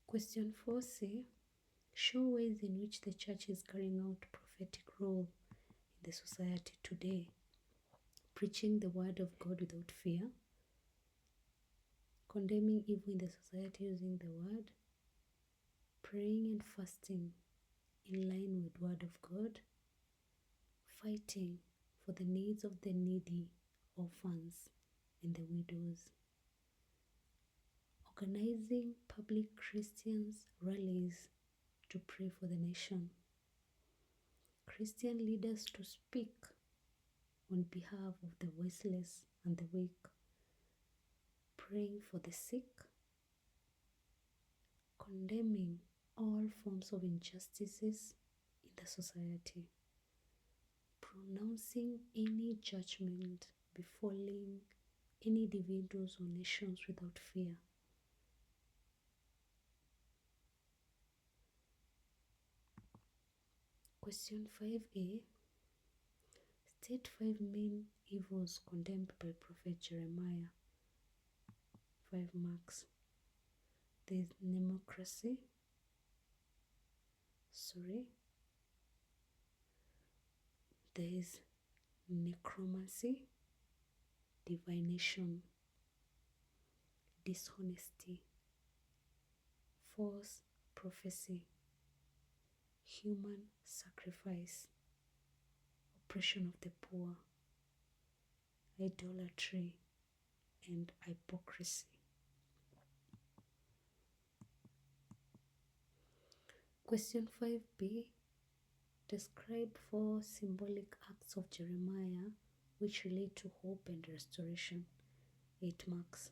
Question 4c. Show ways in which the church is carrying out prophetic role in the society today. Preaching the word of God without fear. Condemning evil in the society using the word. Praying and fasting in line with word of God. Fighting for the needs of the needy, orphans, and the widows. Organizing public Christians rallies to pray for the nation. Christian leaders to speak on behalf of the voiceless and the weak. Praying for the sick. Condemning all forms of injustices in the society. Pronouncing any judgment befalling any individuals or nations without fear. Question 5a. State 5 main evils condemned by Prophet Jeremiah. 5 marks. There is there is necromancy, divination, dishonesty, false prophecy, human sacrifice, oppression of the poor, idolatry, and hypocrisy. Question 5b. Describe 4 symbolic acts of Jeremiah which relate to hope and restoration. 8 marks.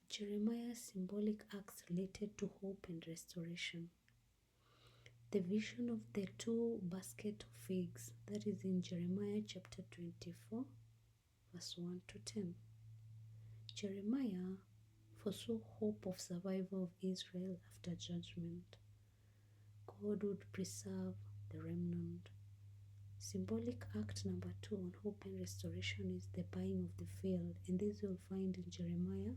Jeremiah's symbolic acts related to hope and restoration. The vision of the 2 baskets of figs, that is in Jeremiah chapter 24, verse 1 to 10. Jeremiah foresaw hope of survival of Israel after judgment. God would preserve the remnant. Symbolic act number 2 on hope and restoration is the buying of the field, and this you'll find in Jeremiah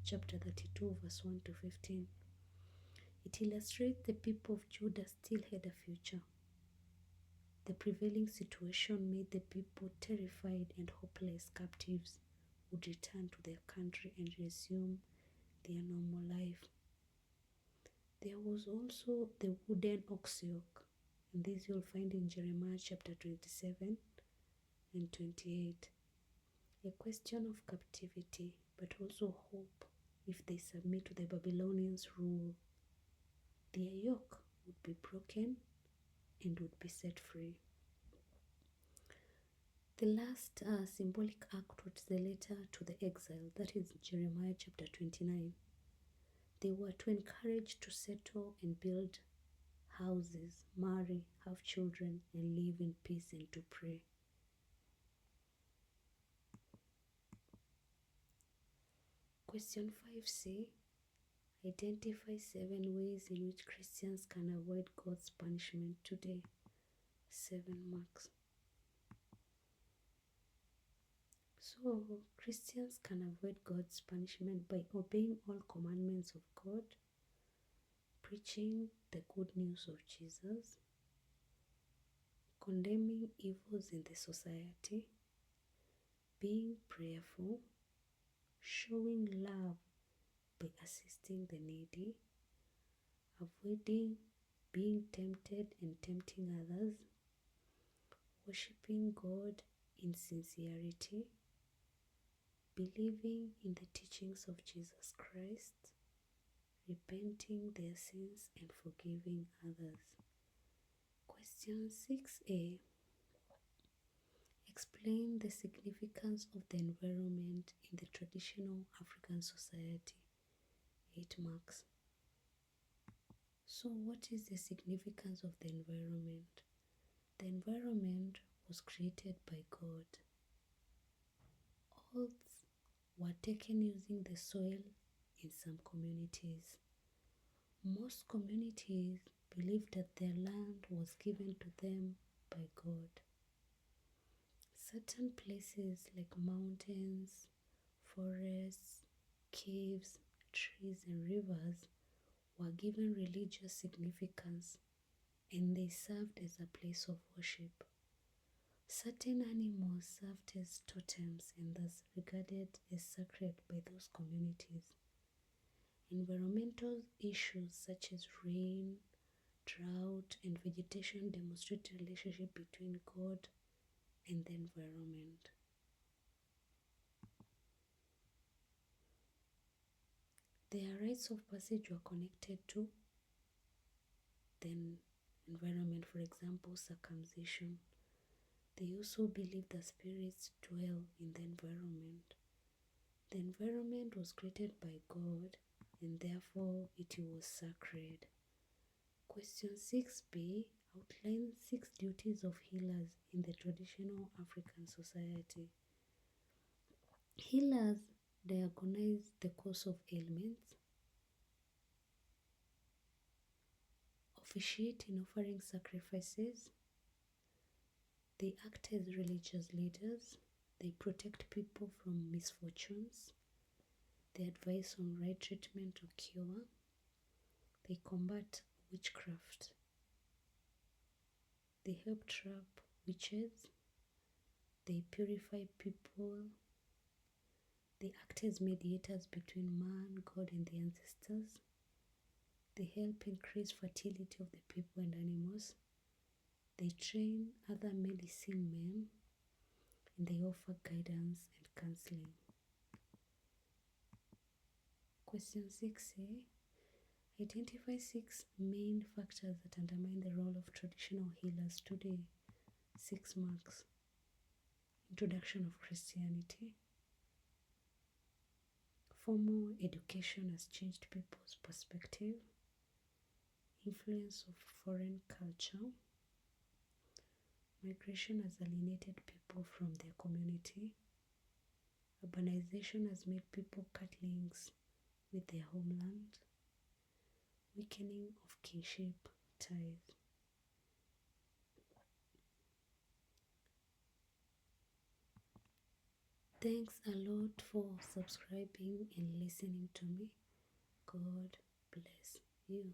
chapter 32, verse 1 to 15. It illustrates the people of Judah still had a future. The prevailing situation made the people terrified, and hopeless captives would return to their country and resume their normal life. There was also the wooden ox yoke, and this you'll find in Jeremiah chapter 27 and 28. A question of captivity, but also hope if they submit to the Babylonians' rule. Their yoke would be broken and would be set free. The last symbolic act was the letter to the exile, that is Jeremiah chapter 29. They were to encourage to settle and build houses, marry, have children, and live in peace and to pray. Question 5c. Identify 7 ways in which Christians can avoid God's punishment today. 7 marks. So, Christians can avoid God's punishment by obeying all commandments of God, preaching the good news of Jesus, condemning evils in the society, being prayerful, showing love by assisting the needy, avoiding being tempted and tempting others, worshiping God in sincerity, believing in the teachings of Jesus Christ, repenting their sins and forgiving others. Question 6a. Explain the significance of the environment in the traditional African society. 8 marks. So what is the significance of the environment? The environment was created by God. Oaths were taken using the soil in some communities. Most communities believed that their land was given to them by God. Certain places like mountains, forests, caves, trees, and rivers were given religious significance and they served as a place of worship. Certain animals served as totems and thus regarded as sacred by those communities. Environmental issues such as rain, drought, and vegetation demonstrate the relationship between God and the environment. Their rites of passage were connected to the environment, for example, circumcision. They also believed that spirits dwell in the environment. The environment was created by God and therefore it was sacred. Question 6b outlines 6 duties of healers in the traditional African society. Healers diagnose the cause of ailments, officiate in offering sacrifices, they act as religious leaders, they protect people from misfortunes, they advise on right treatment or cure, they combat witchcraft, they help trap witches, they purify people, they act as mediators between man, God, and the ancestors, they help increase fertility of the people and animals, they train other medicine men, and they offer guidance and counseling. Question 6a. Identify 6 main factors that undermine the role of traditional healers today. 6 marks. Introduction of Christianity. Formal education has changed people's perspective. Influence of foreign culture. Migration has alienated people from their community. Urbanization has made people cut links with their homeland. Weakening of kinship ties. Thanks a lot for subscribing and listening to me. God bless you.